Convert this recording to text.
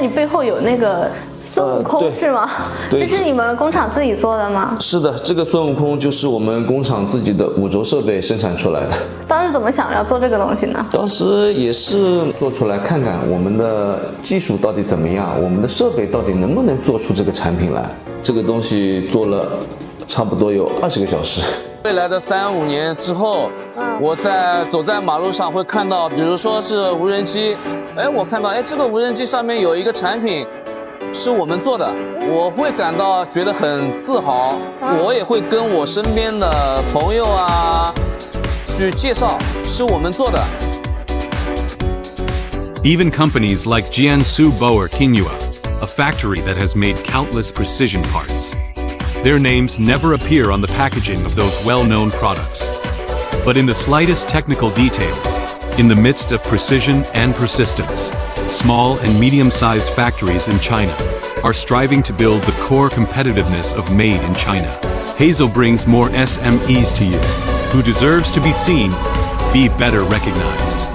你背后有那个孙悟空是吗？对，这是你们工厂自己做的吗？是的，这个孙悟空就是我们工厂自己的5轴设备生产出来的。当时怎么想要做这个东西呢？当时也是做出来看看我们的技术到底怎么样，我们的设备到底能不能做出这个产品来。这个东西做了差不多有20个小时。未来的3、5年之后，我走在马路上会看到，比如说是无人机，我看到这个无人机上面有一个产品是我们做的，我会觉得很自豪，我也会跟我身边的朋友啊去介绍是我们做的。 Even companies like Jiangsu Boer Kinua, a factory that has made countless precision parts. Their names never appear on the packaging of those well-known products. But in the slightest technical details, in the midst of precision and persistence, small and medium-sized factories in China are striving to build the core competitiveness of Made in China. Haizol brings more SMEs to you, who deserves to be seen, be better recognized.